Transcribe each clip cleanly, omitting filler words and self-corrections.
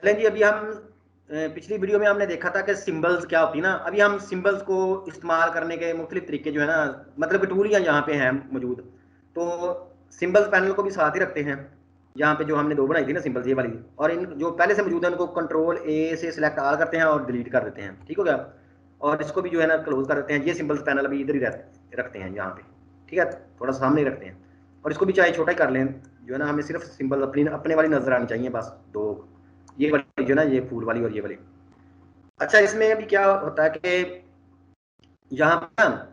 चलें जी, अभी हम पिछली वीडियो में हमने देखा था कि सिंबल्स क्या होती है ना। अभी हम सिंबल्स को इस्तेमाल करने के मुख्तलिफ तरीके जो है ना, मतलब कि टूलियाँ यहाँ पे हैं मौजूद। तो सिंबल्स पैनल को भी साथ ही रखते हैं। यहाँ पे जो हमने दो बनाई थी ना सिंबल्स, ये वाली, और इन जो पहले से मौजूद है उनको कंट्रोल ए से सिलेक्ट आल करते हैं और डिलीट कर देते हैं। ठीक हो गया। और इसको भी जो है ना क्लोज कर देते हैं। ये सिंबल्स पैनल अभी इधर ही रखते हैं यहाँ पे। ठीक है, थोड़ा सामने ही रखते हैं। और इसको भी चाहे छोटा ही कर लें, जो है ना, हमें सिर्फ सिंबल अपने वाली नजर आनी चाहिए बस दो, ये वाली जो ना, ये फूल वाली और ये वाली। अच्छा, इसमें अभी क्या होता है कि यहाँ पे ना,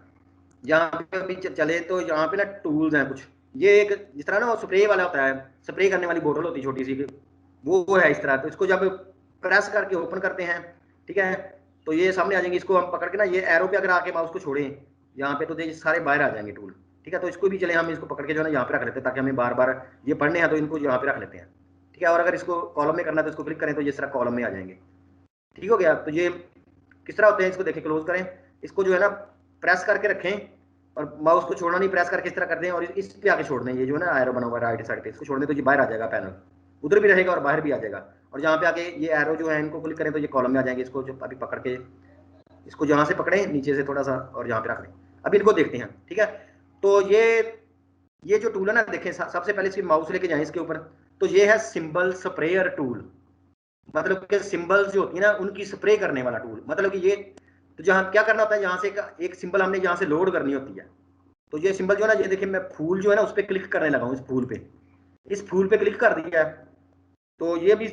यहाँ पे अभी चले तो यहाँ पे ना टूल्स हैं कुछ। ये एक जिस तरह ना वो स्प्रे वाला होता है, स्प्रे करने वाली बोतल होती है छोटी सी, वो है इस तरह। तो इसको जब प्रेस करके ओपन करते हैं, ठीक है, तो ये सामने आ जाएंगे। इसको हम पकड़ के ना, ये एरो पे अगर आके माउस को छोड़ें यहाँ पे, तो ये सारे बाहर आ जाएंगे टूल। ठीक है, तो इसको भी चले हम इसको पकड़ के जो है ना यहाँ पे रख लेते हैं, ताकि हमें बार बार ये पढ़ने हैं तो इनको यहाँ पे रख लेते हैं। ठीक है, और अगर इसको कॉलम में करना है तो इसको क्लिक करें तो ये सारा कॉलम में आ जाएंगे। ठीक हो गया। तो ये किस तरह होते हैं, इसको देखें, क्लोज करें। इसको जो है ना प्रेस करके रखें, और माउस को छोड़ना नहीं, प्रेस करके इस तरह कर दें, और इस पे आके छोड़ दें। ये जो है ना एरो बना हुआ है राइट साइड पे, इसको छोड़ दें तो ये बाहर आ जाएगा पैनल, उधर भी रहेगा और बाहर भी आ जाएगा। और यहाँ पे आके ये एरो जो है इनको क्लिक करें तो ये कॉलम में आ जाएंगे। इसको जो अभी पकड़ के, इसको जहाँ से पकड़ें नीचे से थोड़ा सा और यहाँ पे रख दें। अब इनको देखते हैं। ठीक है, तो ये जो टूल है ना, देखें, सबसे पहले इसकी माउस लेके जाएं इसके ऊपर। तो ये है सिंबल स्प्रेयर टूल, मतलब कि सिंबल्स जो होती है ना उनकी स्प्रे करने वाला टूल। मतलब कि ये, तो जहाँ क्या करना होता है, यहाँ से एक सिंबल हमने यहाँ से लोड करनी होती है। तो ये सिंबल जो है ना, ये देखिए, मैं फूल जो है ना उस पर क्लिक करने लगा हूँ, इस फूल पे क्लिक कर दिया है, तो ये भी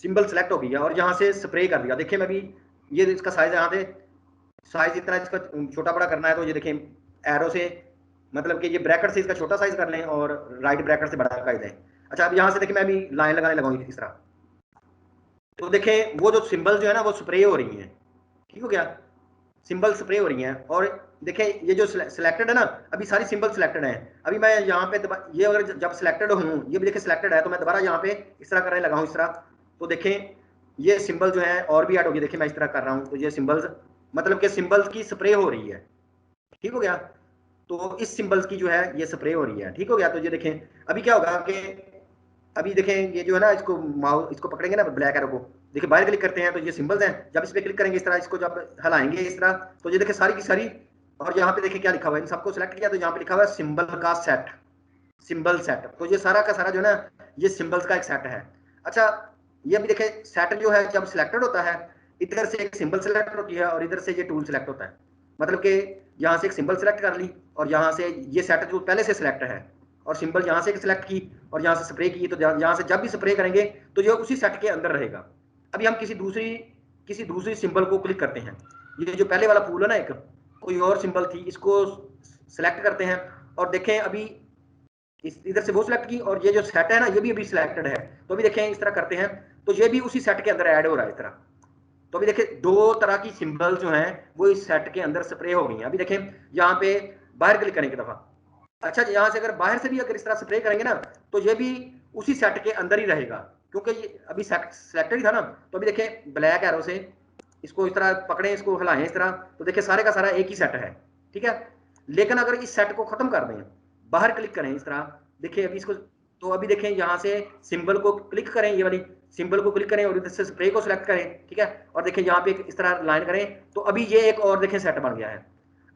सिंबल सेलेक्ट हो गया और यहाँ से स्प्रे कर दिया। देखिए मैं भी, ये इसका साइज यहाँ पे, साइज इतना इसका छोटा बड़ा करना है तो ये देखें एरो से, मतलब कि ये ब्रैकेट से इसका छोटा साइज कर लें और राइट ब्रैकेट से बड़ा कर दें। अच्छा, अब यहाँ से देखिए मैं अभी लाइन लगाने लगाऊंगी इस तरह, तो देखें वो जो सिंबल जो है ना वो स्प्रे हो रही हैं। ठीक हो गया, सिंबल स्प्रे हो रही हैं। और देखें ये जो सिलेक्टेड है ना, अभी सारी सिंबल सिलेक्टेड हैं। अभी मैं यहाँ पे ये अगर जब सिलेक्टेड हूँ, ये भी देखिए सिलेक्टेड है, तो मैं दोबारा यहाँ पे इस तरह करने लगा हूँ, इस तरह, तो देखें ये सिंबल जो है और भी ऐड हो गई। देखिए मैं इस तरह कर रहा हूँ, तो ये सिंबल्स, मतलब कि सिंबल्स की स्प्रे हो रही है। ठीक हो गया, तो इस सिंबल्स की जो है ये स्प्रे हो रही है। ठीक हो गया, तो ये देखें अभी क्या होगा कि अभी देखें ये जो है ना, इसको माउस, इसको पकड़ेंगे ना ब्लैक एरो को, देखिए बाहर क्लिक करते हैं तो ये सिंबल्स हैं। जब इस पर क्लिक करेंगे इस तरह, इसको जब हलाएंगे इस तरह, तो ये देखिए सारी की सारी, और यहाँ पे देखिए क्या लिखा हुआ है, इन सबको सिलेक्ट किया तो यहाँ पे लिखा हुआ है सिंबल का सेट, सिंबल सेट। तो ये सारा का सारा जो है ना, ये सिंबल्स का एक सेट है। अच्छा, ये भी देखें सेट जो है जब सिलेक्टेड होता है, इधर से एक सिंबल सेलेक्ट होती है और इधर से ये टूल सेलेक्ट होता है। मतलब कि यहाँ से एक सिंबल सेलेक्ट कर ली और यहाँ से ये सेट जो पहले से सिलेक्ट है, और सिंबल यहाँ से सिलेक्ट की और यहाँ से स्प्रे की, तो यहाँ से जब भी स्प्रे करेंगे तो ये उसी सेट के अंदर रहेगा। अभी हम किसी दूसरी सिंबल को क्लिक करते हैं। ये जो पहले वाला फूल है ना, एक कोई और सिंबल थी, इसको सिलेक्ट करते हैं और देखें अभी इधर से वो सिलेक्ट की और ये जो सेट है ना ये भी अभी सिलेक्टेड है। तो अभी देखें इस तरह करते हैं तो ये भी उसी सेट के अंदर ऐड हो रहा है इस तरह। तो अभी देखिए दो तरह की सिंबल जो हैं वो इस सेट के अंदर स्प्रे हो गई हैं। अभी देखें यहाँ पे बाहर क्लिक करने की दफा, अच्छा यहाँ से अगर बाहर से भी अगर इस तरह स्प्रे करेंगे ना, तो ये भी उसी सेट के अंदर ही रहेगा, क्योंकि ये अभी सिलेक्टेड ही था ना। तो अभी देखें ब्लैक एरो से इसको इस तरह पकड़ें, इसको हिलाएं इस तरह, तो देखिए सारे का सारा एक ही सेट है। ठीक है, लेकिन अगर इस सेट को खत्म कर दें, बाहर क्लिक करें इस तरह, देखिए अभी इसको, तो अभी देखें यहाँ से सिंबल को क्लिक करें, ये वाली सिंबल को क्लिक करें और इधर से स्प्रे को सिलेक्ट करें। ठीक है, और देखें यहाँ पे इस तरह लाइन करें, तो अभी ये एक और देखें सेट बन गया है।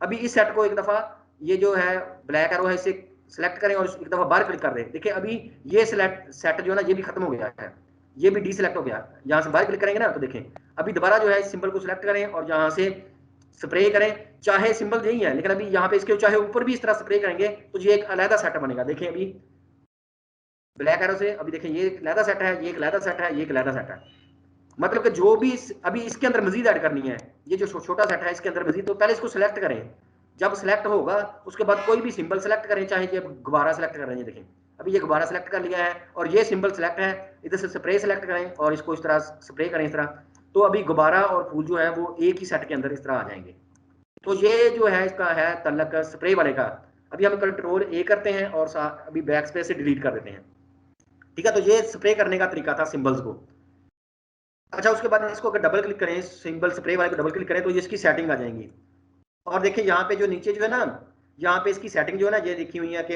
अभी इस सेट को एक दफा, ये जो है ब्लैक एरो है, इसे सिलेक्ट करें और एक दफा बाहर क्लिक कर दें। देखिए अभी ये सिलेक्ट सेट जो है ना ये भी खत्म हो गया है, ये भी डी सिलेक्ट हो गया। यहाँ से बाहर क्लिक करेंगे ना तो देखें अभी दोबारा जो है इस सिंबल को सिलेक्ट करें और यहाँ से स्प्रे करें, चाहे सिंबल यही है लेकिन अभी यहाँ पे इसके चाहे ऊपर भी इस तरह स्प्रे करेंगे तो ये एक अलहदा सेट बनेगा। देखें अभी ब्लैक एरो से, अभी देखें ये एक अलहदा सेट है, ये एक अलहदा सेट है, ये एक अलहदा सेट है। मतलब कि जो भी अभी इसके अंदर मजीद ऐड करनी है, ये जो छोटा सेट है इसके अंदर मजीद, तो पहले इसको सिलेक्ट करें। जब सिलेक्ट होगा उसके बाद कोई भी सिंबल सेलेक्ट करें, चाहे ये गुब्बारा सेलेक्ट कर रहे हैं, देखें अभी ये गुब्बारा सेलेक्ट कर लिया है और ये सिंबल सेलेक्ट है, इधर से स्प्रे सेलेक्ट करें और इसको इस तरह स्प्रे करें इस तरह, तो अभी गुब्बारा और फूल जो है वो एक ही सेट के अंदर इस तरह आ जाएंगे। तो ये जो है इसका है तल्लक स्प्रे वाले का। अभी हम कंट्रोल ए करते हैं और अभी बैक स्पेस से डिलीट कर देते हैं। ठीक है, तो ये स्प्रे करने का तरीका था सिंबल्स को। अच्छा, उसके बाद इसको अगर डबल क्लिक करें, सिंबल स्प्रे वाले को डबल क्लिक करें तो ये इसकी सेटिंग आ जाएंगी। और देखिए यहाँ पे जो नीचे जो है ना, यहाँ पे इसकी सेटिंग जो है ना ये लिखी हुई है कि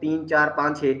3 4 5 6،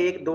1 2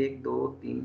1 2 3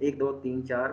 1 2 3 4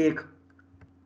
1،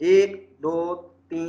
1 2 3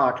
8،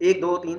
1 2 3،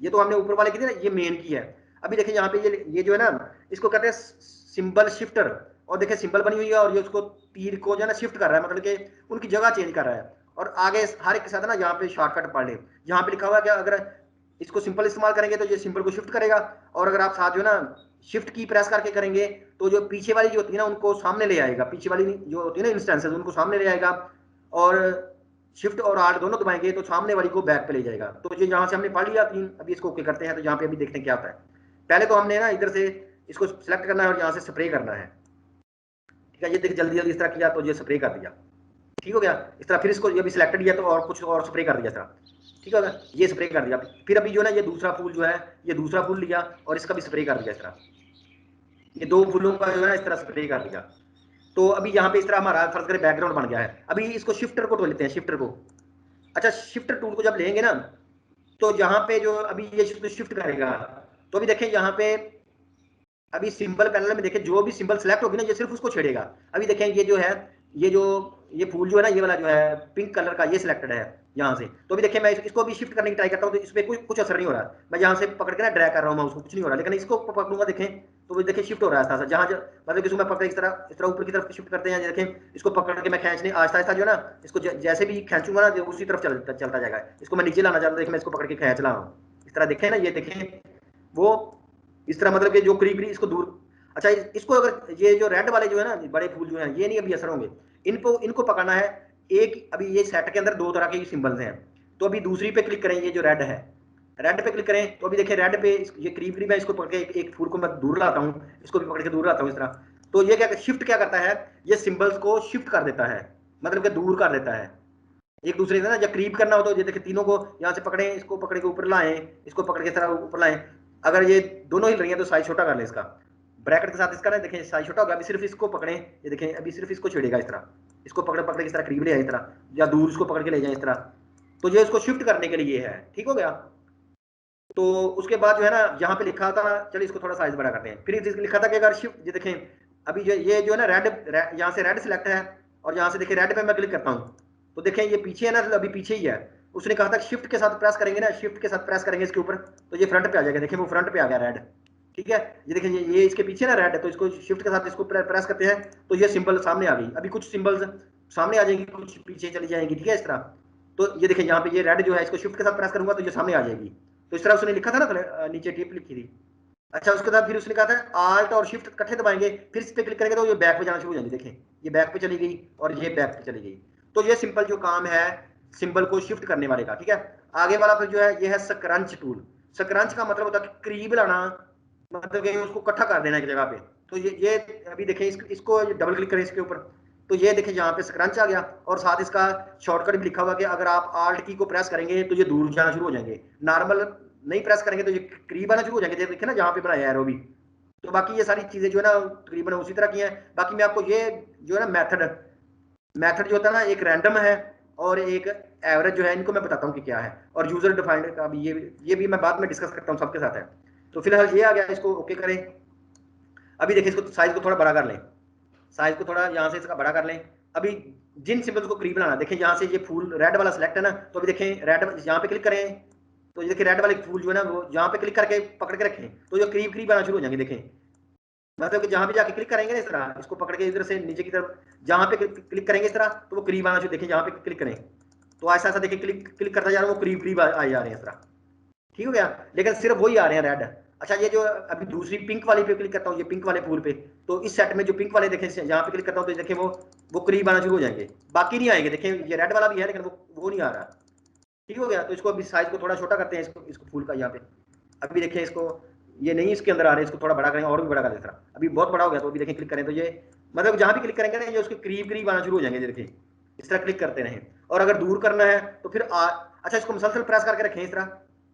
ये तो हमने ऊपर वाले की थी ना, ये मेन की है। अभी देखिए यहाँ पे ये जो है ना, इसको कहते हैं सिंबल शिफ्टर। और देखिए सिंबल बनी हुई है और ये उसको तीर को जो है ना शिफ्ट कर रहा है, मतलब कि उनकी जगह चेंज कर रहा है। और आगे हर एक के साथ ना यहाँ पे शॉर्टकट पढ़ ले, यहाँ पे लिखा हुआ है कि अगर इसको सिंपल इस्तेमाल करेंगे तो ये सिंपल को शिफ्ट करेगा, और अगर आप साथ जो है ना शिफ्ट की प्रेस करके करेंगे तो जो पीछे वाली जो होती है ना उनको सामने ले आएगा, पीछे वाली जो होती है ना इंस्टेंसेस उनको सामने ले आएगा, और शिफ्ट और आर्ट दोनों दबाएंगे तो सामने वाली को बैक पे ले जाएगा। तो ये यहाँ से हमने पढ़ लिया 3, अभी इसको ओके करते हैं। तो यहाँ पे अभी देखते हैं क्या होता है। पहले तो हमने ना इधर से इसको सिलेक्ट करना है और यहाँ से स्प्रे करना है, ठीक है। ये देखिए जल्दी जल्दी इस तरह किया तो ये स्प्रे कर दिया, ठीक हो गया। इस तरह फिर इसको ये भी सिलेक्ट किया तो और कुछ और स्प्रे कर दिया इस तरह, ठीक होगा, ये स्प्रे कर दिया। फिर अभी जो है ना ये दूसरा फूल जो है, ये दूसरा फूल लिया और इसका भी स्प्रे कर दिया इस तरह, ये 2 फूलों का जो है ना इस तरह स्प्रे कर दिया। तो अभी यहाँ पे इस तरह हमारा फर्ज करें बैकग्राउंड बन गया है। अभी इसको शिफ्टर को तो लेते हैं, शिफ्टर को। अच्छा, शिफ्टर टूल को जब लेंगे ना तो यहाँ पे जो अभी ये शिफ्ट करेगा, तो अभी देखें यहाँ पे अभी सिंबल पैनल में देखें जो भी सिंबल सेलेक्ट होगी ना ये सिर्फ उसको छेड़ेगा। अभी देखें ये जो है, ये फूल जो है ना, ये वाला जो है पिंक कलर का, ये सिलेक्टेड है यहाँ से। तो अभी देखिए मैं इसको भी शिफ्ट करने की ट्राई करता हूँ तो इसमें कुछ असर नहीं हो रहा। मैं यहाँ से पकड़ के ना ड्रैग कर रहा हूँ मैं उसको, कुछ नहीं हो रहा। लेकिन इसको पकड़ूंगा देखें तो देखिए शिफ्ट हो रहा है जहाँ मतलब कि मैं पकड़ इस तरह ऊपर की तरफ शिफ्ट करते हैं। देखें इसको पकड़ के मैं खींचने आहिस्ता आहिस्ता जो है ना इसको जैसे भी खींचूंगा ना उसी तरफ चलता जाएगा। इसको मैं नीचे लाना चाहता हूँ, देखिए मैं इसको पकड़ के खींच रहा हूँ इस तरह, देखें ना ये देखें वो इस तरह, मतलब कि जो करीब करीब इसको दूर। अच्छा, इसको अगर ये जो रेड वाले जो है ना बड़े फूल जो है ये नहीं अभी असर होंगे, इनको पकड़ना है। एक अभी ये सेट के अंदर 2 तरह के सिंबल्स हैं। तो अभी दूसरी पे क्लिक करें, ये जो रेड है, रेड पे क्लिक करें तो अभी देखिए रेड पे ये करीब करीब है, इसको पकड़ के एक फूल को मैं दूर लाता हूँ, इसको भी पकड़ के दूर लाता हूँ इस तरह। तो ये क्या शिफ्ट क्या करता है, ये सिंबल्स को शिफ्ट कर देता है, मतलब कि दूर कर देता है एक दूसरे से ना। जब करीब करना हो तो ये देखिए तीनों को यहाँ से पकड़े, इसको पकड़ के ऊपर लाएं, इसको पकड़ के इस तरह ऊपर लाएं। अगर ये दोनों हिल रही हैं तो साइज छोटा कर लें इसका, ब्रैकेट के साथ इसका ना देखें साइज छोटा होगा। अभी सिर्फ इसको पकड़ें, ये देखें अभी सिर्फ इसको छेड़ेगा इस तरह, इसको पकड़ पकड़ इस तरह करीब ले आए इस तरह, या दूर इसको पकड़ के ले जाए इस तरह। तो ये इसको शिफ्ट करने के लिए है, ठीक हो गया। तो उसके बाद जो है ना यहाँ पे लिखा था, चलिए इसको थोड़ा साइज बड़ा करते हैं। फिर लिखा था कि अगर शिफ्ट, ये देखें अभी ये जो है ना रेड यहाँ से रेड सिलेक्ट है और यहाँ से देखिए रेड पे मैं क्लिक करता हूँ तो देखें ये पीछे है ना, अभी पीछे ही है। उसने कहा था शिफ्ट के साथ प्रेस करेंगे ना, शिफ्ट के साथ प्रेस करेंगे इसके ऊपर तो ये फ्रंट पे आ जाएगा। देखिए वो फ्रंट पे आ गया रेड, ठीक है। ये देखिए ये इसके पीछे ना रेड है, तो इसको शिफ्ट के साथ इसको प्रेस करते हैं तो ये सिंबल सामने आ गई। अभी कुछ सिंबल्स सामने आ जाएंगी, कुछ पीछे चली जाएंगी, ठीक है इस तरह। तो ये देखिए यहाँ पे ये रेड जो है इसको शिफ्ट के साथ प्रेस करूंगा तो ये सामने आ जाएगी। तो इस तरह उसने लिखा था ना, नीचे टिप लिखी थी। अच्छा, उसके बाद फिर उसने कहा था आल्ट और शिफ्ट इकट्ठे दबाएंगे, फिर इस पे क्लिक करेंगे तो ये बैक पे जाना शुरू हो जाएंगे। देखें ये बैक पे चली गई और ये बैक पे चली गई। तो ये सिंपल जो काम है सिंबल को शिफ्ट करने वाले का, ठीक है। आगे वाला फिर जो है ये है स्क्रंच टूल। स्क्रंच का मतलब होता है कि करीब लाना, मतलब कि उसको इकट्ठा कर देना एक जगह पे। तो ये अभी देखें इसको डबल क्लिक करें इसके ऊपर तो ये देखें यहाँ पे स्क्रंच आ गया और साथ इसका शॉर्टकट भी लिखा हुआ कि अगर आप आल्ट की को प्रेस करेंगे तो ये दूर जाना शुरू हो जाएंगे, नॉर्मल नहीं प्रेस करेंगे तो ये करीब आना शुरू हो जाएंगे। देखें ना जहाँ पे बनाया एरो भी। तो बाकी ये सारी चीजें जो है ना तकरीबन उसी तरह की हैं। बाकी मैं आपको ये जो है ना मेथड जो होता है ना, एक रैंडम है और एक एवरेज जो है, इनको मैं बताता हूँ कि क्या है। और यूजर डिफाइंड का भी ये भी मैं बाद में डिस्कस करता हूँ, सबके साथ है। तो फिलहाल ये आ गया, इसको ओके करें। अभी देखिए इसको साइज को थोड़ा बड़ा कर लें, साइज को थोड़ा यहाँ से इसका बड़ा कर लें। अभी जिन सिंबल्स को करीब बनाना, देखें यहाँ से ये फूल रेड वाला सिलेक्ट है ना, तो अभी देखें रेड यहाँ पे क्लिक करें तो ये देखिए रेड वाले फूल जो है ना वो यहाँ पे क्लिक करके पकड़ के रखें तो ये करीब करीब आना शुरू हो जाएंगे। देखें मतलब कि जहाँ भी जाके क्लिक करेंगे ना इस तरह, इसको पकड़ के इधर से नीचे की तरफ जहाँ पे क्लिक करेंगे इस तरह तो वो करीब आना शुरू। देखें जहाँ पे क्लिक करें तो ऐसा ऐसा देखें क्लिक करता जा रहा है, वो करीब करीब आ जा रहे हैं इस तरह, ठीक हो गया। लेकिन सिर्फ वही आ रहे हैं रेड। अच्छा, ये जो अभी दूसरी पिंक वाली पे क्लिक करता हूँ, ये पिंक वाले फूल पे, तो इस सेट में जो पिंक वाले देखें यहाँ पे क्लिक करता हूँ तो देखें वो करीब आना शुरू हो जाएंगे, बाकी नहीं आएंगे। देखें ये रेड वाला भी है लेकिन वो नहीं आ रहा, ठीक हो गया। तो इसको अभी साइज को थोड़ा छोटा करते हैं, इसको फूल का यहाँ पे। अभी देखें इसको ये नहीं इसके अंदर आ रहे, इसको थोड़ा बड़ा करेंगे और भी बड़ा कर दें। अभी बहुत बड़ा हो गया तो अभी देखें क्लिक करें तो ये मतलब जहाँ भी क्लिक करेंगे ना ये उसके करीब करीब आना शुरू हो जाएंगे। देखें इस तरह क्लिक करते रहें। और अगर दूर करना है तो फिर अच्छा इसको मुसलसल प्रेस करके रखें इस तरह,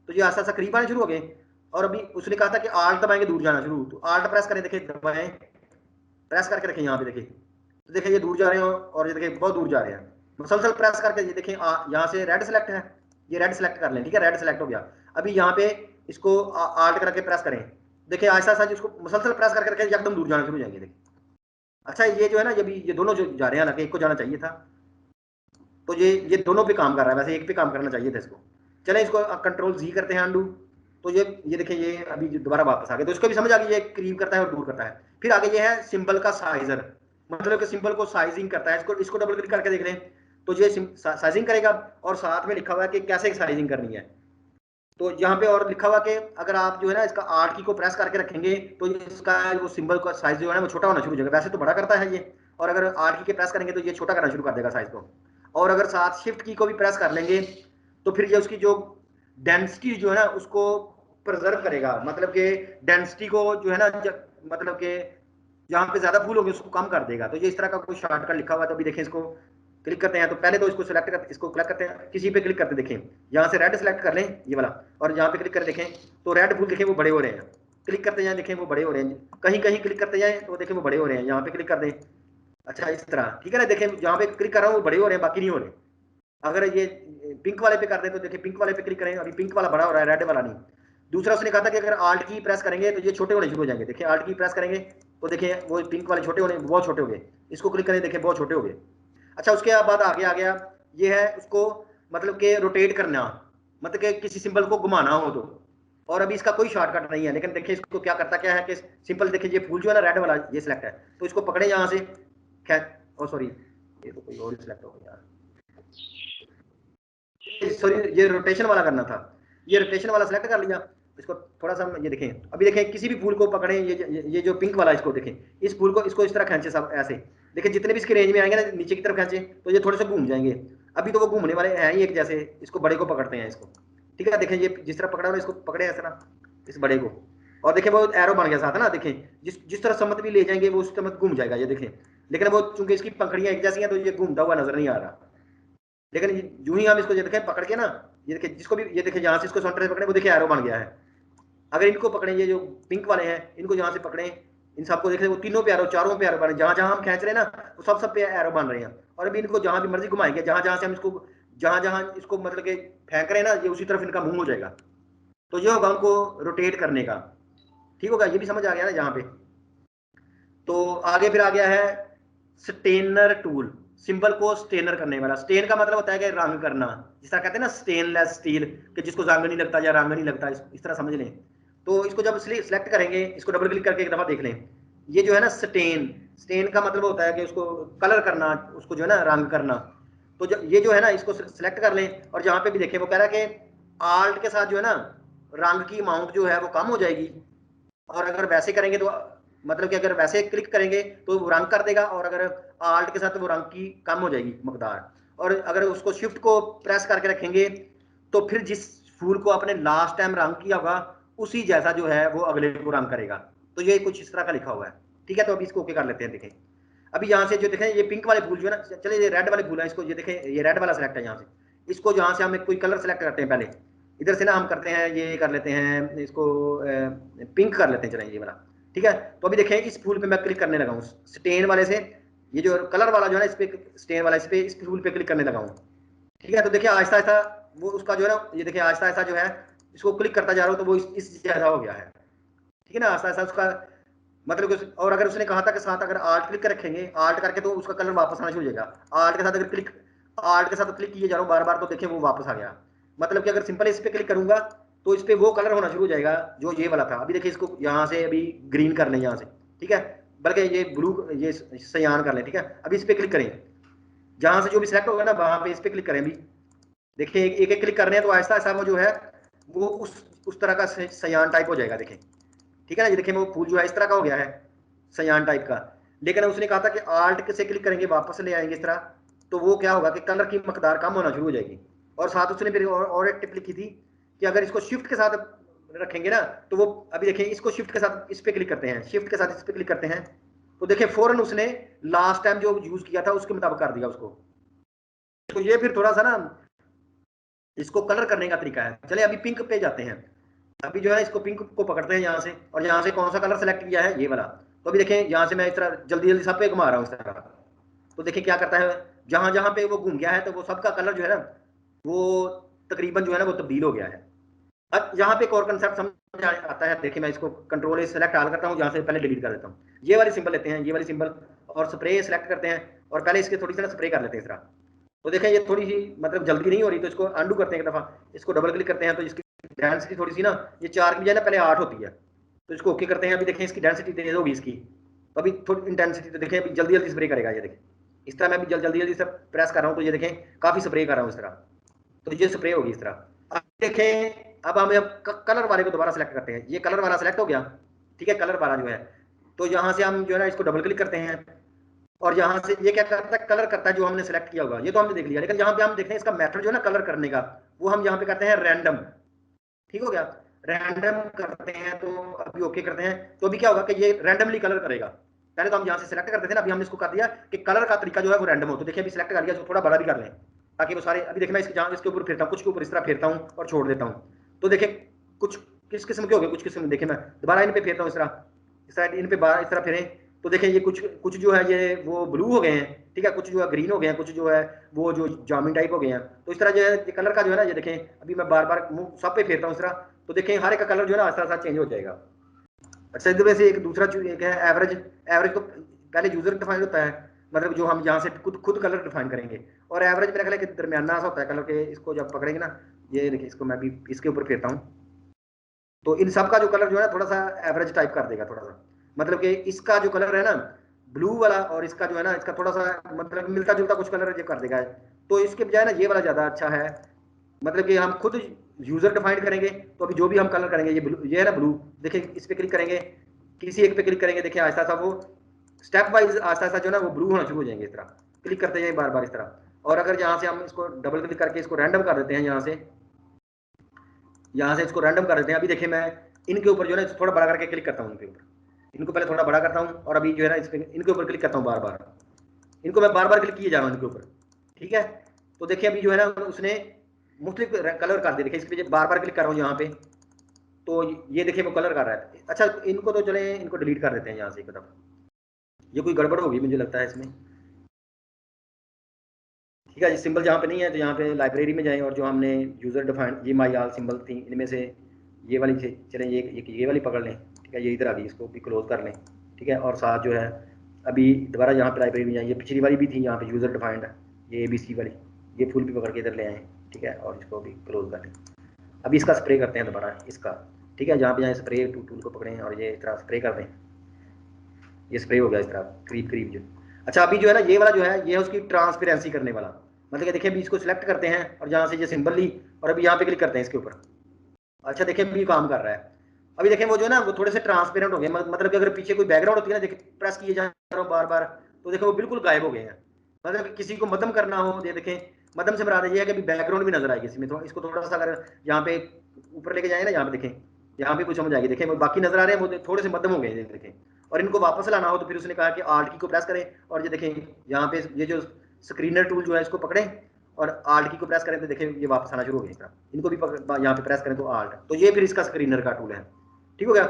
तो ये आस्ता आस्ता करीब आने शुरू हो गए। और अभी उसने कहा था कि आल्ट दबाएंगे दूर जाना शुरू, तो आल्ट प्रेस करें, देखें दबाएं प्रेस करके रखें यहाँ पे देखें तो देखें ये दूर जा रहे हैं और ये देखें बहुत दूर जा रहे हैं। मुसलसल प्रेस करके ये देखें यहाँ से रेड सेलेक्ट है, ये रेड सेलेक्ट कर लें, ठीक है। रेड सेलेक्ट हो गया। अभी यहाँ पे इसको आल्ट करके प्रेस करें, देखिए आहिस्ता आहिस्ता इसको मुसलसल प्रेस करके रखें एकदम दूर जाना शुरू हो जाएंगे। देखिए अच्छा ये जो है ना ये दोनों जो जा रहे हैं, हालांकि एक को जाना चाहिए था, तो ये दोनों पे काम कर रहा है, वैसे एक पे काम करना चाहिए था इसको। चलें इसको कंट्रोल जी करते हैं, अंडू तो ये देखें ये अभी दोबारा वापस आ गया, तो इसको भी समझ आ गई, ये क्रीप करता है और दूर करता है। फिर आगे ये है सिंबल का साइजर, मतलब कि सिंबल को साइजिंग करता है। इसको डबल क्लिक करके देख लें तो ये साइजिंग करेगा, और साथ में लिखा हुआ है कि कैसे साइजिंग करनी है। तो यहाँ पे और लिखा हुआ कि अगर आप जो है ना इसका आर्ट की को प्रेस करके रखेंगे तो इसका वो सिंबल का साइज जो है ना वो छोटा होना शुरू हो जाएगा। वैसे तो बड़ा करता है ये, और अगर आर्ट की के प्रेस करेंगे तो ये छोटा करना शुरू कर देगा साइज को। और अगर साथ शिफ्ट की को भी प्रेस कर लेंगे तो फिर ये उसकी जो डेंसिटी जो है ना उसको प्रिजर्व करेगा, मतलब कि डेंसिटी को जो है ना मतलब कि जहाँ पे ज्यादा फूल होंगे उसको कम कर देगा। तो ये इस तरह का कोई शॉर्टकट लिखा हुआ है। तो अभी देखें, इसको क्लिक करते हैं, तो पहले तो इसको सिलेक्ट करते, इसको क्लिक करते हैं, किसी पे क्लिक करते देखें, यहाँ से रेड सिलेक्ट कर लें ये वाला, और यहाँ पे क्लिक कर देखें तो रेड फूल देखें वो बड़े हो रहे हैं। क्लिक करते जाएं देखें वो बड़े हो रहे हैं, कहीं कहीं क्लिक करते जाएं तो देखें वो बड़े हो रहे हैं। यहाँ पे क्लिक कर दें, अच्छा इस तरह, ठीक है ना। देखें जहाँ पे क्लिक कर रहा हूँ वो बड़े हो रहे हैं, बाकी नहीं हो रहे। अगर ये पिंक वाले पे कर दें तो देखिए पिंक वाले पे क्लिक करें, अभी पिंक वाला बड़ा हो रहा है, रेड वाला नहीं। दूसरा उसने कहा था कि अगर आल्ट की प्रेस करेंगे तो ये छोटे होने शुरू हो जाएंगे। देखिए आल्ट की प्रेस करेंगे तो देखिए वो पिंक वाले छोटे होने, बहुत छोटे हो गए। इसको क्लिक करें, देखिए बहुत छोटे हो गए। अच्छा उसके बाद आगे आ गया, ये है उसको मतलब कि रोटेट करना, मतलब कि किसी सिंबल को घुमाना हो तो। और अभी इसका कोई शॉर्टकट नहीं है, लेकिन देखिए इसको क्या करता क्या है कि सिंपल देखिए ये फूल जो है ना रेड वाला ये सिलेक्ट है, तो इसको पकड़े यहाँ से, ओ सॉरी ये तो कोई और सिलेक्ट हो गया यार, सॉरी ये रोटेशन वाला करना था, ये रोटेशन वाला सिलेक्ट कर लिया। इसको थोड़ा सा ये देखें, अभी देखें किसी भी फूल को पकड़े, ये जो पिंक वाला इसको देखें, इस फूल को इसको इस तरह खींचे सब ऐसे, देखिए जितने भी इसके रेंज में आएंगे ना नीचे की तरफ खींचे तो ये थोड़े से घूम जाएंगे। अभी तो वो घूमने वाले हैं ही एक जैसे, इसको बड़े को पकड़ते हैं इसको, ठीक है। देखें ये जिस तरह पकड़ा हुआ इसको पकड़े इस तरह इस बड़े को, और देखें वो एरो बन गया साथ है ना। देखें जिस तरह सम्मत भी ले जाएंगे वो उस तरह घूम जाएगा ये देखें, लेकिन वो चूंकि इसकी पंखड़ियां एक जैसी हैं तो ये घूमता हुआ नजर नहीं आ रहा। लेकिन यूं ही हम इसको ये देखें पकड़ के ना, ये देखें जिसको भी ये देखें जहां से इसको सेंटर से पकड़े वो देखिए एरो बन गया है। अगर इनको पकड़े, ये जो पिंक वाले हैं इनको जहां से पकड़े, इन सबको देख रहे वो तीनों पे एरो चारों पे एरो बन रहे हैं, जहां जहां हम खींच रहे हैं ना वो सब पे एरो बन रहे हैं। और अभी इनको जहां भी मर्जी घुमाएंगे, जहां जहां से हम इसको जहां जहां इसको मतलब कि फेंक रहे हैं ना ये उसी तरफ इनका मुंह हो जाएगा। तो ये होगा उनको रोटेट करने का, ठीक होगा। ये भी समझ आ गया ना यहाँ पे। तो आगे फिर आ गया है स्टेनर टूल, सिंबल को स्टेनर करने वाला। स्टेन का मतलब होता है कि रंग करना, जिस तरह कहते हैं ना स्टेनलेस स्टील, कि जिसको रंग नहीं लगता या रंग नहीं लगता, इस तरह समझ लें। तो इसको जब सिलेक्ट करेंगे, इसको डबल क्लिक करके एक दफा देख लें, ये जो है ना स्टेन, स्टेन का मतलब होता है कि उसको कलर करना, उसको जो है ना रंग करना। तो ये जो है ना इसको सिलेक्ट कर लें, और जहाँ पे भी देखें वो कह रहा है कि आल्ट के साथ जो है ना रंग की अमाउंट जो है वो कम हो जाएगी, और अगर वैसे करेंगे तो मतलब कि अगर वैसे क्लिक करेंगे तो वो रंग कर देगा, और अगर आल्ट के साथ तो वो रंग की कम हो जाएगी मकदार। और अगर उसको शिफ्ट को प्रेस करके रखेंगे तो फिर जिस फूल को आपने लास्ट टाइम रंग किया होगा उसी जैसा जो है वो अगले को रंग करेगा। तो ये कुछ इस तरह का लिखा हुआ है, ठीक है। तो अभी इसको ओके कर लेते हैं। देखें अभी यहाँ से जो देखें ये पिंक वाले फूल जो है ना, चलिए ये रेड वाले फूल है, इसको ये देखें ये रेड वाला सिलेक्ट है यहाँ से। इसको जहाँ से हम कोई कलर सेलेक्ट करते हैं, पहले इधर से ना हम करते हैं, ये कर लेते हैं इसको पिंक कर लेते हैं, चलें ये वाला, ठीक है। तो अभी देखें इस फूल पे मैं क्लिक करने लगा हूँ स्टेन वाले से, ये जो कलर वाला जो है ना इस पे स्टेन वाला, इस फूल पे क्लिक करने लगा हूँ, ठीक है। तो देखिए आहिस्ता आहिस्ता वो उसका जो है ना, ये देखिए आहिस्ता आहिस्ता जो है इसको क्लिक करता जा रहा हूँ तो वो इस जैसा हो गया है, ठीक है ना। आहिस्ता आहिस्ता उसका मतलब, और अगर उसने कहा था कि साथ अगर आल्ट क्लिक कर रखेंगे, आल्ट करके तो उसका कलर वापस आना शुरू हो जाएगा। आल्ट के साथ अगर आल्ट के साथ क्लिक किए जा रहा हूँ बार बार तो देखिए वो वापस आ गया। मतलब कि अगर सिंपल इस पे क्लिक करूंगा तो इस पे वो कलर होना शुरू हो जाएगा जो ये वाला था। अभी देखिए इसको यहाँ से अभी ग्रीन कर लें यहाँ से, ठीक है, बल्कि ये ब्लू ये सयान कर लें, ठीक है। अभी इस पे क्लिक करें, जहां से जो भी सिलेक्ट होगा ना वहां पे इस पे क्लिक करें। अभी देखिए एक एक क्लिक कर रहे हैं तो आहिस्ता आहिस्ता वो जो है वो उस तरह का सयान टाइप हो जाएगा। देखें ठीक है ना, ये देखें वो फूल जो है इस तरह का हो गया है सयान टाइप का। लेकिन उसने कहा था कि आल्ट से क्लिक करेंगे वापस ले आएंगे इस तरह, तो वो क्या होगा कि कलर की मकदार कम होना शुरू हो जाएगी। और साथ उसने फिर और एक टिप लिखी थी कि अगर इसको शिफ्ट के साथ रखेंगे ना तो वो, अभी देखिए इसको शिफ्ट के साथ इस पे क्लिक करते हैं, शिफ्ट के साथ इस पे क्लिक करते हैं तो देखिए फौरन उसने लास्ट टाइम जो यूज किया था उसके मुताबिक कर दिया उसको। तो ये फिर थोड़ा सा ना इसको कलर करने का तरीका है। चले अभी पिंक पे जाते हैं। अभी जो है इसको पिंक को पकड़ते हैं यहाँ से, और यहाँ से कौन सा कलर सेलेक्ट किया है, ये वाला। तो अभी देखें यहाँ से मैं इस तरह जल्दी जल्दी सब पे घुमा रहा हूँ इस तरह, तो देखिए क्या करता है, जहां जहां पे वो घूम गया है तो वो सबका कलर जो है ना वो तकरीबन जो है ना वो तब्दील हो गया है। अब यहाँ पे एक और कंसेप्ट समझ आता है। देखिए मैं इसको कंट्रोल सेलेक्ट आल करता हूँ, यहाँ से पहले डिलीट कर देता हूँ। ये वाली सिंबल लेते हैं, ये वाली सिंबल, और स्प्रे सेलेक्ट करते हैं, और पहले इसके थोड़ी सी ना स्प्रे कर लेते हैं इस तरह। तो देखें ये थोड़ी सी मतलब जल्दी नहीं हो रही, तो इसको अंडू करते हैं एक दफा, इसको डबल क्लिक करते हैं तो इसकी डेंसिटी थोड़ी सी ना, ये 4 की बजाय ना पहले 8 होती है, तो इसको ओके करते हैं। अभी देखें इसकी डेंसिटी तेज होगी इसकी, तो अभी थोड़ी इंटेंसिटी तो देखें अभी जल्दी जल्दी स्प्रे करेगा। ये देखें इस तरह मैं अभी जल्दी जल्दी से प्रेस कर रहा हूँ, तो ये देखें काफ़ी स्प्रे कर रहा हूँ इस तरह, तो ये स्प्रे होगी इस तरह। अब देखें अब हम कलर वाले को दोबारा सेलेक्ट करते हैं, ये कलर वाला सेलेक्ट हो गया, ठीक है, कलर वाला जो है, तो यहाँ से हम जो है ना इसको डबल क्लिक करते हैं और यहाँ से ये क्या करता है, कलर करता है जो हमने सेलेक्ट किया होगा, ये तो हमने देख लिया। लेकिन यहाँ पे हम देख रहे हैं इसका मेथड जो है ना कलर करने का, वो हम यहाँ पे करते हैं रैंडम, ठीक हो गया, रैंडम करते हैं। तो अभी ओके करते हैं, तो अभी क्या होगा कि ये रैंडमली कलर करेगा। पहले तो हम यहाँ से सेलेक्ट करते थे ना, अभी हमने इसको कर दिया कि कलर का तरीका जो है वो रैंडम हो। तो देखिए अभी सेलेक्ट कर लिया, थोड़ा बड़ा भी कर लें ताकि वो सारे, अभी देखिए मैं इसके इसके ऊपर फिरता हूँ, कुछ के ऊपर इस तरह फेरता हूँ और छोड़ देता हूँ, तो देखिए कुछ किस किस्म के हो गए, कुछ किस्म देखिए मैं दोबारा इन पे फेरता हूँ इस तरह इन पे इस तरह फेरें, तो देखें ये कुछ कुछ जो है ये वो ब्लू हो गए हैं, ठीक है, कुछ जो है ग्रीन हो गए हैं, कुछ जो है वो जो जामुन टाइप हो गए हैं। तो इस तरह जो है ये कलर का जो है ना, ये देखें अभी मैं बार बार मुंह सब पे फेरता हूँ इस तरह, तो देखें हर एक का कलर जो है ना आस्ता आस्ता चेंज हो जाएगा। अच्छा इधर वैसे एक दूसरा एक है एवरेज। एवरेज तो पहले यूजर डिफाइन होता है, मतलब जो हम यहाँ से खुद कलर डिफाइन करेंगे, और एवरेज मेरा ख्याल है कि दरमियाना सा होता है कलर के। इसको जब पकड़ेंगे ना, ये देखिए इसको मैं भी इसके ऊपर फेरता हूँ, तो इन सब का जो कलर जो है ना थोड़ा सा एवरेज टाइप कर देगा थोड़ा सा, मतलब कि इसका जो कलर है ना ब्लू वाला और इसका जो है ना इसका थोड़ा सा मतलब मिलता जुलता कुछ कलर ये कर देगा। तो इसके बजाय ना ये वाला ज़्यादा अच्छा है, मतलब कि हम खुद यूजर डिफाइन करेंगे। तो अभी जो भी हम कलर करेंगे, ये ब्लू, ये है ना ब्लू, देखिए इस पर क्लिक करेंगे, किसी एक पे क्लिक करेंगे, देखिए आहिस्ता आहिस्ता वो स्टेप वाइज आहिस्ता आहिस्ता जो है ना वो ब्लू होना शुरू हो जाएंगे इस तरह, क्लिक करते जाइए बार बार इस तरह। और अगर यहाँ से हम इसको डबल क्लिक करके इसको रैंडम कर देते हैं, यहाँ से इसको रैंडम कर देते हैं। अभी देखिए मैं इनके ऊपर जो है ना थोड़ा बड़ा करके क्लिक करता हूँ, इनके ऊपर, इनको पहले थोड़ा बड़ा करता हूँ और अभी जो है ना इस पे इनके ऊपर क्लिक करता हूँ बार बार, इनको मैं बार बार क्लिक किए जा रहा हूँ इनके ऊपर, ठीक है। तो देखिए अभी जो है ना उसने मुख्तलिफ कलर कर दिए, देखिए इसके लिए बार बार क्लिक कर रहा हूँ यहाँ पे, तो ये देखिए वो कलर कर रहा है। अच्छा इनको तो चले इनको डिलीट कर देते हैं यहाँ से एक दफ़ा, ये कोई गड़बड़ होगी मुझे लगता है इसमें, ठीक है। सिंबल जहाँ पे नहीं है तो यहाँ पे लाइब्रेरी में जाएं और जो हमने यूज़र डिफाइंड ये माई आल सिंबल थी, इनमें से ये वाली चलें, ये वाली पकड़ लें, ठीक है, ये इधर आ गई, इसको भी क्लोज कर लें, ठीक है। और साथ जो है अभी दोबारा यहाँ पे लाइब्रेरी में जाएं, ये पिछली वाली भी थी यहाँ पे यूज़र डिफाइंड, ये ABC वाली, ये फुल भी पकड़ के इधर ले आएँ, ठीक है, और इसको भी क्लोज कर लें। अभी इसका स्प्रे करते हैं दोबारा इसका, ठीक है, जहाँ पे जहाँ स्प्रे टूल को पकड़ें और ये इस तरह स्प्रे कर दें, ये स्प्रे हो गया इस तरह करीब करीब जो। अच्छा अभी जो है ना ये वाला जो है ये है उसकी ट्रांसपेरेंसी करने वाला, मतलब कि देखिए अभी इसको सिलेक्ट करते हैं और जहाँ से ये सिंबल ली और अभी यहाँ पे क्लिक करते हैं इसके ऊपर। अच्छा देखिए अभी काम कर रहा है, अभी देखें वो जो है ना वो थोड़े से ट्रांसपेरेंट हो गए, मतलब कि अगर पीछे कोई बैकग्राउंड होती है ना, देखिए प्रेस किए जा रहा हूँ बार बार, तो देखो वो बिल्कुल गायब हो गए हैं। मतलब कि किसी को मध्यम करना हो, ये देखें मध्यम से बना दीजिए कि अभी बैकग्राउंड भी नजर आएगी इसमें, तो इसको थोड़ा सा अगर यहाँ पे ऊपर लेके जाए ना, यहाँ पे देखें, यहाँ पे कुछ समझ आएगी, देखें बाकी नजर आ रहे हैं वो थोड़े से मध्यम हो गए देखें। और इनको वापस लाना हो तो फिर उसने कहा कि आल्ट की को प्रेस करें और ये देखें यहाँ पे ये जो स्क्रीनर टूल जो है इसको पकड़ें और आल्ट की को प्रेस करें तो देखें ये वापस आना शुरू हो गया। इनको भी यहाँ पे प्रेस करें तो आल्ट, तो ये फिर इसका स्क्रीनर का टूल है, ठीक हो गया।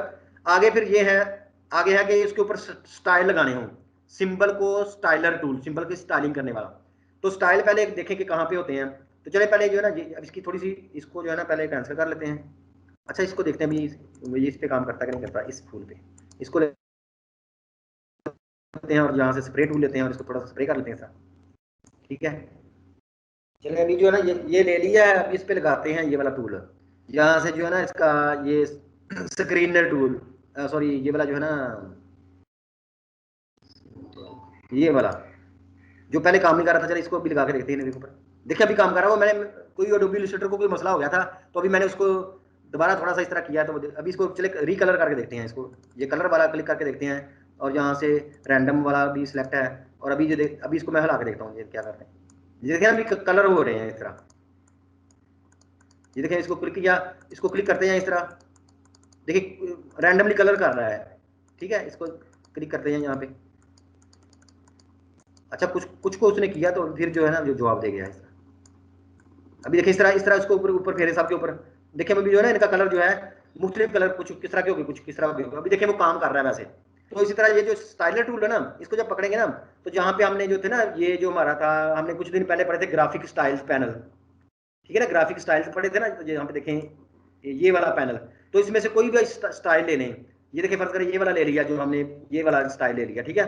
आगे फिर ये है, आगे है कि इसके ऊपर स्टाइल लगाने हों, सिंबल को स्टाइलर टूल, सिंबल की स्टाइलिंग करने वाला। तो स्टाइल पहले देखें कि कहाँ पे होते हैं, तो चले पहले जो है ना अब इसकी थोड़ी सी इसको जो है ना पहले कैंसिल कर लेते हैं। अच्छा इसको देखते हैं अभी इस पे काम करता है कि नहीं करता, इस फूल पे इसको लेते हैं और यहाँ से स्प्रे टूल लेते हैं और इसको थोड़ा सा स्प्रे कर लेते हैं सर, ठीक है। चलिए अभी जो है ना ये ले लिया है, अब इस पे लगाते हैं ये वाला टूल, यहाँ से जो है ना इसका ये स्क्रीनर टूल, सॉरी ये वाला जो है ना ये वाला जो पहले काम नहीं कर रहा था, चलिए इसको अभी लगा के देखते हैं ऊपर। देखिए अभी काम कर रहा है वो, मैंने कोई एडोबी इलस्ट्रेटर को कोई मसला हो गया था तो अभी मैंने उसको दोबारा थोड़ा सा इस तरह किया, तो अभी इसको चले रिकलर करके देखते हैं, इसको ये कलर वाला क्लिक करके देखते हैं और यहाँ से रैंडम वाला भी सिलेक्ट है। और अभी जो अभी इसको मैं हिला के देखता हूँ ये क्या कर रहे हैं, ये देखिए अभी कलर हो रहे हैं इस तरह, ये देखिए इसको क्लिक किया, इसको क्लिक करते हैं इस तरह, देखिए रैंडमली कलर कर रहा है, ठीक है। इसको क्लिक करते हैं यहाँ पे, अच्छा कुछ कुछ को उसने किया तो फिर जो है ना जो जवाब दे गया इस तरह। अभी देखिए इस तरह इसको ऊपर ऊपर फेरे साहब के ऊपर, देखिए अभी जो है ना इनका कलर जो है मुख्तलिफ कलर कुछ किस तरह के होगी कुछ किस तरह के होगी, अभी देखिए वो काम कर रहा है वैसे। तो इसी तरह ये जो स्टाइलर टूल है ना, इसको जब पकड़ेंगे ना तो जहाँ पे हमने जो थे ना ये जो हमारा था, हमने कुछ दिन पहले पढ़े थे ग्राफिक स्टाइल्स पैनल, ठीक है ना, ग्राफिक स्टाइल्स पढ़े थे ना, तो यहाँ पे देखें ये वाला पैनल, तो इसमें से कोई भी स्टाइल ले लें। ये देखिए फर्ज करें ये वाला ले लिया, जो हमने ये वाला स्टाइल ले लिया, ठीक है।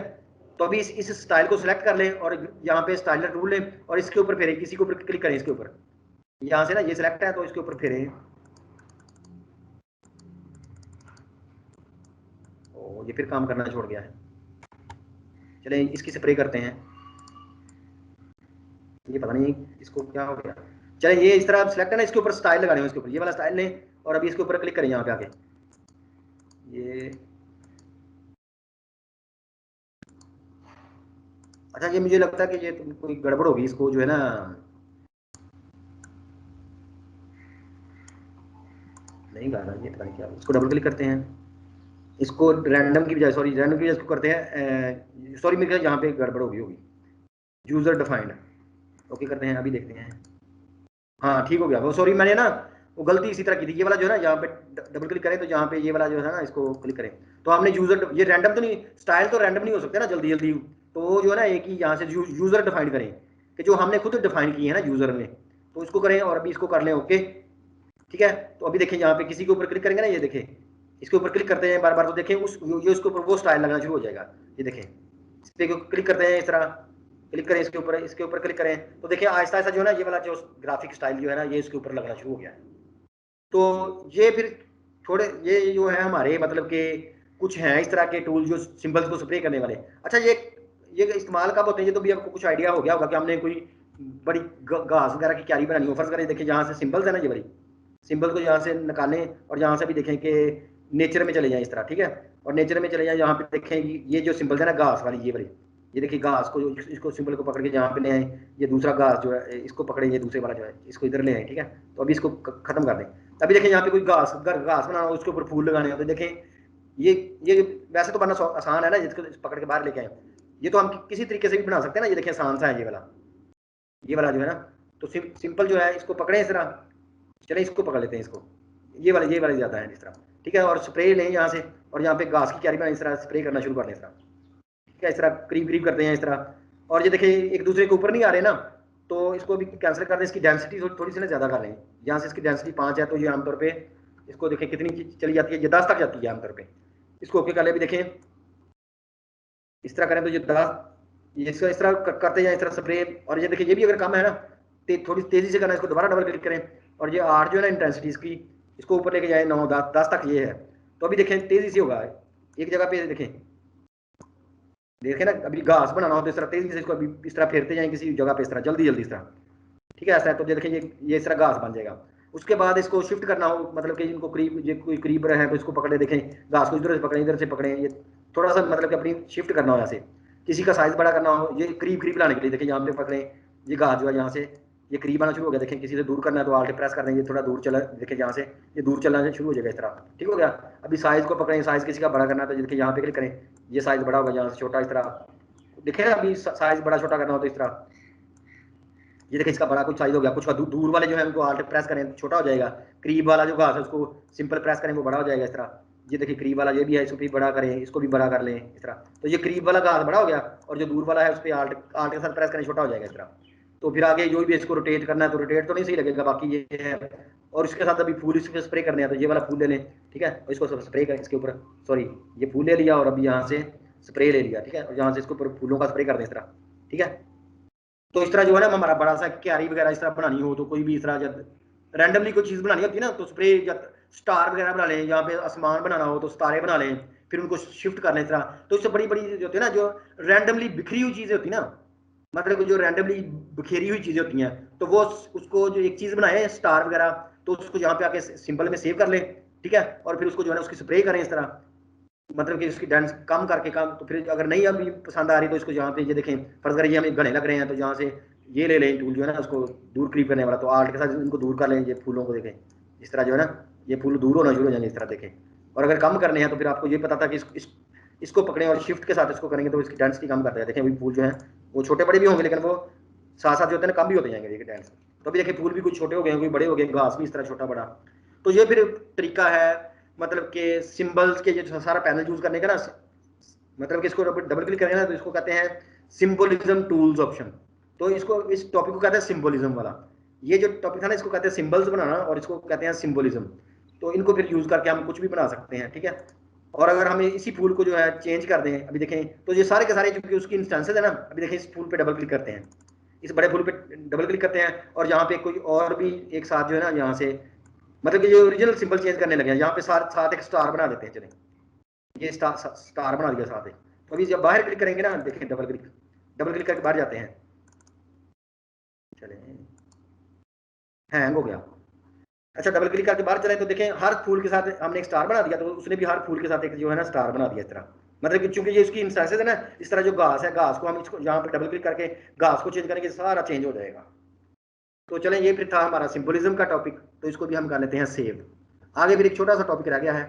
तो अभी इस स्टाइल को सिलेक्ट कर लें और यहाँ पे स्टाइलर टूल लें और इसके ऊपर फेरें, किसी के ऊपर क्लिक करें, इसके ऊपर यहाँ से ना ये सिलेक्ट है तो इसके ऊपर फेरें, ये फिर काम करना छोड़ गया है। चले इसकी स्प्रे करते हैं, ये पता नहीं इसको क्या हो गया। चले ये इस तरह सेलेक्ट है ना, इसके ऊपर स्टाइल लगाने हो, इसके ऊपर ये वाला स्टाइल लें और अभी इसके ऊपर क्लिक करें यहाँ पे आके। ये अच्छा, ये मुझे लगता है कि ये कोई गड़बड़ होगी, इसको जो है ना नहीं गा रहा, ये पता नहीं क्या। इसको डबल क्लिक करते हैं, इसको रैंडम की बजाय, सॉरी रैंडम की बजाय इसको करते हैं, सॉरी मेरे ख्याल यहाँ पे गड़बड़ होगी यूजर डिफाइंड। ओके करते हैं, अभी देखते हैं। हाँ ठीक हो गया वो, सॉरी मैंने ना वो गलती इसी तरह की थी। ये वाला जो है ना, यहाँ पे डबल क्लिक करें तो यहाँ पे ये वाला जो है ना, इसको क्लिक करें तो हमने यूजर, ये रैंडम तो नहीं, स्टाइल तो रैंडम नहीं हो सकते ना जल्दी जल्दी, तो वो जो है ना एक ही यहाँ से यूजर डिफाइन करें कि जो हमने खुद डिफाइन की है ना यूजर ने, तो इसको करें और अभी इसको कर लें। ओके ठीक है, तो अभी देखें यहाँ पे किसी के ऊपर क्लिक करेंगे ना, ये देखें इसके ऊपर क्लिक करते हैं बार बार, तो देखें उस ये इसके ऊपर वो स्टाइल लगना शुरू हो जाएगा। ये देखें इस पर क्लिक करते हैं, इस तरह क्लिक करें इसके ऊपर क्लिक करें तो देखिए आहिस्ता आहिस्ता जो है ना ये वाला जो ग्राफिक स्टाइल जो है ना, ये इसके ऊपर लगना शुरू हो गया है। तो ये फिर थोड़े ये जो है हमारे मतलब के कुछ हैं इस तरह के टूल जो सिंबल्स को स्प्रे करने वाले। अच्छा ये इस्तेमाल कब होते हैं, ये तो भी आपको कुछ आइडिया हो गया होगा कि हमने कोई बड़ी घास वगैरह की क्यारी बनानी हो, फर्ज करें देखिए यहाँ से सिंबल्स है ना, ये बड़ी सिंबल को यहाँ से निकालें और यहाँ से भी देखें कि नेचर में चले जाएं इस तरह, ठीक है, और नेचर में चले जाएं, यहाँ पे देखें ये जो सिंबल्स है ना घास वाली, ये वाली, ये देखिए घास को, इसको सिंबल को पकड़ के यहाँ पे ले आए, ये दूसरा घास जो है इसको पकड़े, ये दूसरे वाला जो है इसको इधर ले आए, ठीक है। तो अभी इसको खत्म कर दें। अभी देखें यहाँ पे कोई घास बनाना हो, उसके ऊपर फूल लगाने हो, तो देखें ये वैसे तो बनना आसान है ना, जिसको पकड़ के बाहर लेके आए, ये तो हम किसी तरीके से भी बना सकते हैं ना। ये देखें आसान सा है ये वाला जो है ना, तो सिंपल जो है इसको पकड़े इस तरह, चले इसको पकड़ लेते हैं, इसको ये वाले ज़्यादा है इस तरह, ठीक है, और स्प्रे लें यहाँ से और यहाँ पे घास की क्यारी बनाएं, इस तरह स्प्रे करना शुरू कर दें इस तरह, ठीक है, इस तरह करीब करते हैं इस तरह। और ये देखिए एक दूसरे के ऊपर नहीं आ रहे ना, तो इसको भी कैंसिल कर दें, इसकी डेंसिटी थोड़ी सी ना ज़्यादा कर लें। यहाँ से इसकी डेंसिटी 5 है, तो ये आमतौर पर इसको देखें कितनी चली जाती है, ये 10 तक जाती है आमतौर पर। इसको ओके कर ले, भी देखें इस तरह करें तो ये 10, ये इसका इस तरह करते जाए इस तरह स्प्रे। और ये देखिए ये भी अगर कम है ना, थोड़ी तेज़ी से करना, इसको दोबारा डबल क्लिक करें और ये 8 जो है ना इंटेंसिटी इसकी, इसको ऊपर लेके जाए 9 10 तक ये है। तो अभी देखें तेज़ी से होगा, एक जगह पे देखें ना, अभी घास बनाना हो तो इस तरह तेज़ी से इसको अभी इस तरह फेरते जाएं किसी जगह पे, इस तरह जल्दी इस तरह, ठीक है, ऐसा है। तो ये देखें ये इस तरह घास बन जाएगा। उसके बाद इसको शिफ्ट करना हो, मतलब कि इनको करीब, ये कोई करीब है तो इसको पकड़े, देखें घास को इधर से पकड़ें, इधर से पकड़ें, ये थोड़ा सा मतलब कि अपनी शिफ्ट करना हो ऐसे। किसी का साइज़ बड़ा करना हो, ये करीब लाने के लिए देखें यहाँ पे पकड़ें, ये घास जो है यहाँ से ये करीब आना शुरू हो गया। देखें किसी से दूर करना है तो आल्ट प्रेस कर दें, ये थोड़ा दूर चला, देखें यहाँ से ये दूर चलना शुरू हो जाएगा इस तरह, ठीक हो गया। अभी साइज़ को पकड़ें, साइज़ किसी का बड़ा करना है तो देखिए यहाँ पे क्लिक करें, ये साइज़ बड़ा होगा, यहाँ से छोटा इस तरह, देखें ना अभी साइज़ बड़ा छोटा करना हो तो इस तरह, ये देखिए इसका बड़ा कुछ साइज हो गया, कुछ का दूर वाले जो है उनको आल्ट प्रेस करें तो छोटा हो जाएगा, करीब वाला जो घास है उसको सिंपल प्रेस करें वो बड़ा हो जाएगा इस तरह। ये देखिए करीब वाला ये भी है, इसको भी बड़ा करें, इसको भी बड़ा कर लें इस तरह, तो ये करीब वाला घास बड़ा हो गया और जो दूर वाला है उस पर आल्ट के साथ प्रेस करें छोटा हो जाएगा इस तरह। तो फिर आगे जो भी इसको रोटेट करना है तो रोटेट तो नहीं सही लगेगा, बाकी ये है। और इसके साथ अभी फूल इसको स्प्रे करने हैं तो ये वाला फूल ले लें, ठीक है, और इसको स्प्रे करें इसके ऊपर, सॉरी ये फूल ले लिया और अभी यहाँ से स्प्रे ले लिया, ठीक है, और यहाँ से इसके ऊपर फूलों का स्प्रे कर दें इस तरह, ठीक है। तो इस तरह जो है ना हमारा बड़ा सा क्यारी वगैरह इस तरह बनानी हो, तो कोई भी इस तरह जब रैंडमली कोई चीज़ बनानी होती है ना, तो स्प्रे या स्टार वगैरह बना लें, यहाँ पे आसमान बनाना हो तो सितारे बना लें, फिर उनको शिफ्ट कर लें इस तरह। तो इससे बड़ी बड़ी जो होती है ना, जो रैंडमली बिखरी हुई चीज़ें होती है ना, मतलब जो रैंडमली बिखेरी हुई चीज़ें होती हैं, तो वो उसको जो एक चीज़ बनाए स्टार वगैरह, तो उसको यहाँ पे आके सिंपल में सेव कर लें, ठीक है, और फिर उसको जो है ना उसकी स्प्रे करें इस तरह, मतलब कि उसकी डेंस कम करके कम। तो फिर अगर नहीं अभी पसंद आ रही तो इसको यहाँ पे ये देखें, फर्ज करें ये हमें घने लग रहे हैं तो यहाँ से ये ले लें टूल जो है ना उसको दूर करीब करने वाला, तो आर्ट के साथ इनको दूर कर लें, ये फूलों को देखें इस तरह जो है ना ये फूल दूर होना शुरू हो जाएंगे इस तरह देखें। और अगर कम करने हैं तो फिर आपको ये पता था कि इसको पकड़ें और शिफ्ट के साथ इसको करेंगे तो इसकी डेंसिटी कम करता है। देखें अभी फूल जो है वो छोटे बड़े भी होंगे लेकिन वो साथ साथ जो होते हैं ना कम भी होते जाएंगे देखिए डेंस। तो अभी देखिए फूल भी कुछ छोटे हो गए, कोई बड़े हो गए, घास भी इस तरह छोटा बड़ा। तो ये फिर तरीका है मतलब कि सिंबल्स के जो सारा पैनल यूज करने का ना, मतलब कि इसको डबल क्लिक करेंगे ना तो इसको कहते हैं सिंबोलिज्म टूल्स ऑप्शन। तो इसको इस टॉपिक को कहते हैं सिंबोलिज्म वाला। ये जो टॉपिक था ना इसको कहते हैं सिंबल्स बनाना और इसको कहते हैं सिंबोलिज्म। तो इनको फिर यूज करके हम कुछ भी बना सकते हैं, ठीक है। और अगर हम इसी फूल को जो है चेंज कर दें, अभी देखें तो ये सारे के सारे चूंकि उसकी इंस्टेंसेस है ना, अभी देखें इस फूल पे डबल क्लिक करते हैं, इस बड़े फूल पे डबल क्लिक करते हैं और यहाँ पे कोई और भी एक साथ जो है ना यहाँ से मतलब कि जो ओरिजिनल सिंबल चेंज करने लगे हैं, यहाँ पे साथ एक स्टार बना देते हैं। चलें ये स्टार बना दिया साथ ही। तो अभी जब बाहर क्लिक करेंगे ना, देखें डबल क्लिक करके बाहर जाते हैं, चले हैंग हो गया। अच्छा डबल क्लिक करके बाहर चले तो देखें हर फूल के साथ हमने एक स्टार बना दिया, तो उसने भी हर फूल के साथ एक जो है ना स्टार बना दिया इस तरह। मतलब कि चूंकि ये इसकी इंस्टेंसेस है ना, इस तरह जो घास है, घास को हम इसको यहाँ पे डबल क्लिक करके घास को चेंज करेंगे, सारा चेंज हो जाएगा। तो चलें ये फिर था हमारा सिंबोलिज्म का टॉपिक, तो इसको भी हम कर लेते हैं सेव। आगे फिर एक छोटा सा टॉपिक रह गया है,